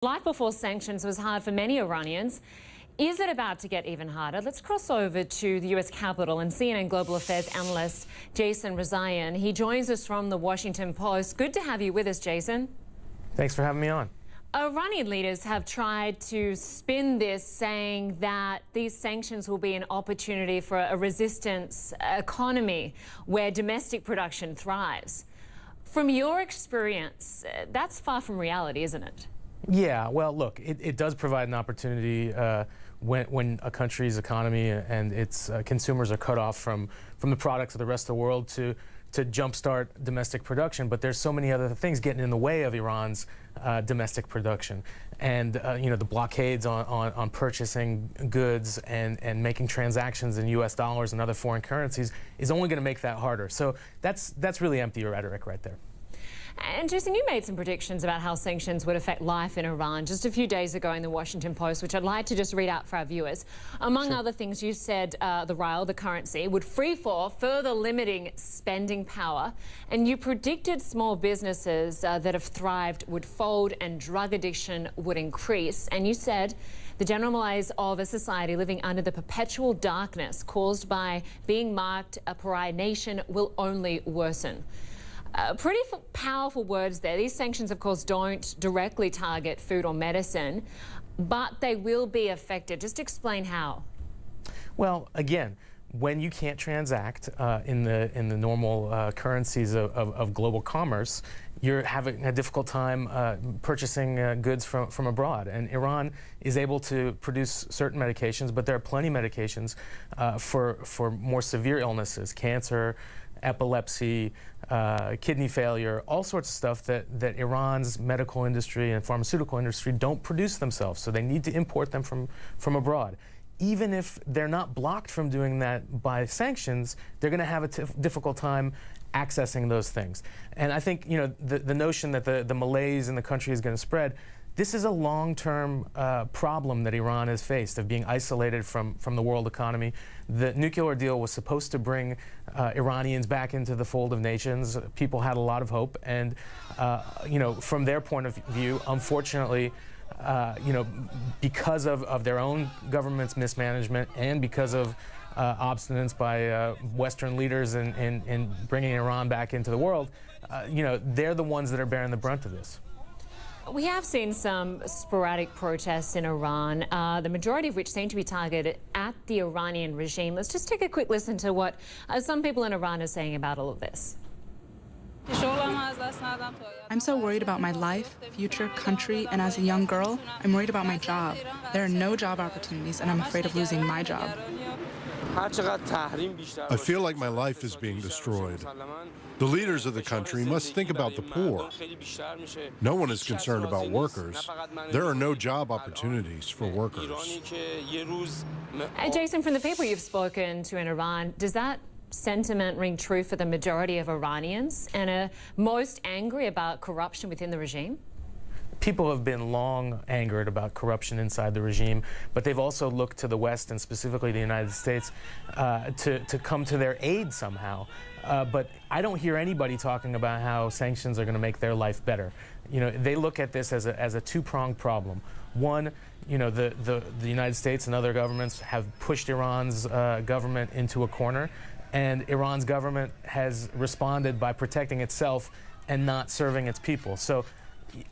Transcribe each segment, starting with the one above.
Life before sanctions was hard for many Iranians. Is it about to get even harder? Let's cross over to the US Capitol and CNN Global Affairs analyst Jason Rezaian. He joins us from the Washington Post. Good to have you with us, Jason. Thanks for having me on. Iranian leaders have tried to spin this, saying that these sanctions will be an opportunity for a resistance economy where domestic production thrives. From your experience, that's far from reality, isn't it? Yeah, well, look, it does provide an opportunity when a country's economy and its consumers are cut off from the products of the rest of the world to jumpstart domestic production. But there's so many other things getting in the way of Iran's domestic production. And, the blockades on purchasing goods and making transactions in U.S. dollars and other foreign currencies is only going to make that harder. So that's really empty rhetoric right there. And Jason, you made some predictions about how sanctions would affect life in Iran just a few days ago in the Washington Post, which I'd like to just read out for our viewers. Among other things, you said the rial, the currency, would freefall, further limiting spending power. And you predicted small businesses that have thrived would fold and drug addiction would increase. And you said the general malaise of a society living under the perpetual darkness caused by being marked a pariah nation will only worsen. Pretty powerful words there. These sanctions, of course, don't directly target food or medicine, but they will be affected. Just explain how. Well, again, when you can't transact in the normal currencies of global commerce, you're having a difficult time purchasing goods from abroad. And Iran is able to produce certain medications, but there are plenty of medications for more severe illnesses, cancer, epilepsy, kidney failure, all sorts of stuff that Iran's medical industry and pharmaceutical industry don't produce themselves. So they need to import them from abroad. Even if they're not blocked from doing that by sanctions, they're going to have a difficult time accessing those things. And I think, the notion that the malaise in the country is going to spread, this is a long-term problem that Iran has faced, of being isolated from the world economy. The nuclear deal was supposed to bring Iranians back into the fold of nations. People had a lot of hope. And, from their point of view, unfortunately, because of their own government's mismanagement and because of obstinance by Western leaders in bringing Iran back into the world, they're the ones that are bearing the brunt of this. We have seen some sporadic protests in Iran, the majority of which seem to be targeted at the Iranian regime. Let's just take a quick listen to what some people in Iran are saying about all of this. I'm so worried about my life, future, country, and as a young girl, I'm worried about my job. There are no job opportunities, and I'm afraid of losing my job. I feel like my life is being destroyed. The leaders of the country must think about the poor. No one is concerned about workers. There are no job opportunities for workers. Jason, from the people you've spoken to in Iran, does that sentiment ring true for the majority of Iranians and are most angry about corruption within the regime? People have been long angered about corruption inside the regime, but they've also looked to the West and specifically the United States to come to their aid somehow. But I don't hear anybody talking about how sanctions are going to make their life better. They look at this as a two-pronged problem. One, the United States and other governments have pushed Iran's government into a corner, and Iran's government has responded by protecting itself and not serving its people. So,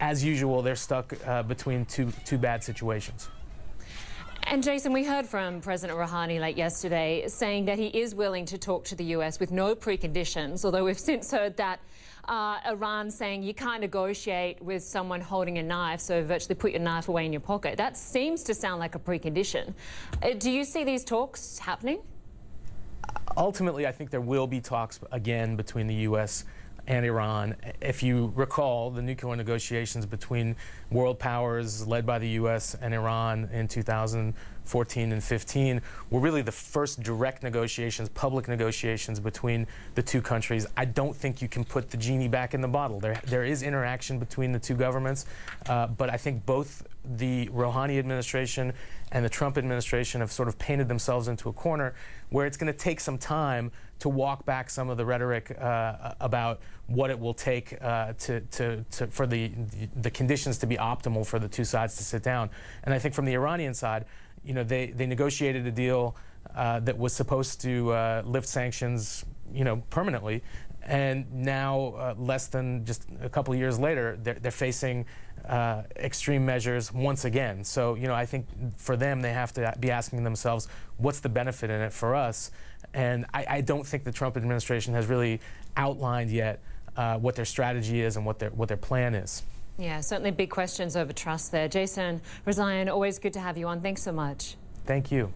as usual, they're stuck between two bad situations. And Jason, we heard from President Rouhani late yesterday saying that he is willing to talk to the US with no preconditions, although we've since heard that Iran saying you can't negotiate with someone holding a knife, so virtually put your knife away in your pocket. That seems to sound like a precondition. Do you see these talks happening? Ultimately, I think there will be talks again between the U.S. and Iran. If you recall, the nuclear negotiations between world powers led by the U.S. and Iran in 2004 14 and 15 were really the first direct negotiations, public negotiations between the two countries. I don't think you can put the genie back in the bottle. There is interaction between the two governments, but I think both the Rouhani administration and the Trump administration have sort of painted themselves into a corner where it's going to take some time to walk back some of the rhetoric about what it will take for the conditions to be optimal for the two sides to sit down. And I think from the Iranian side, you know, they negotiated a deal that was supposed to lift sanctions, you know, permanently, and now less than just a couple of years later, they're facing extreme measures once again. So, you know, I think for them, they have to be asking themselves, what's the benefit in it for us? And I don't think the Trump administration has really outlined yet what their strategy is and what their plan is. Yeah, certainly big questions over trust there. Jason Rezaian, always good to have you on. Thanks so much. Thank you.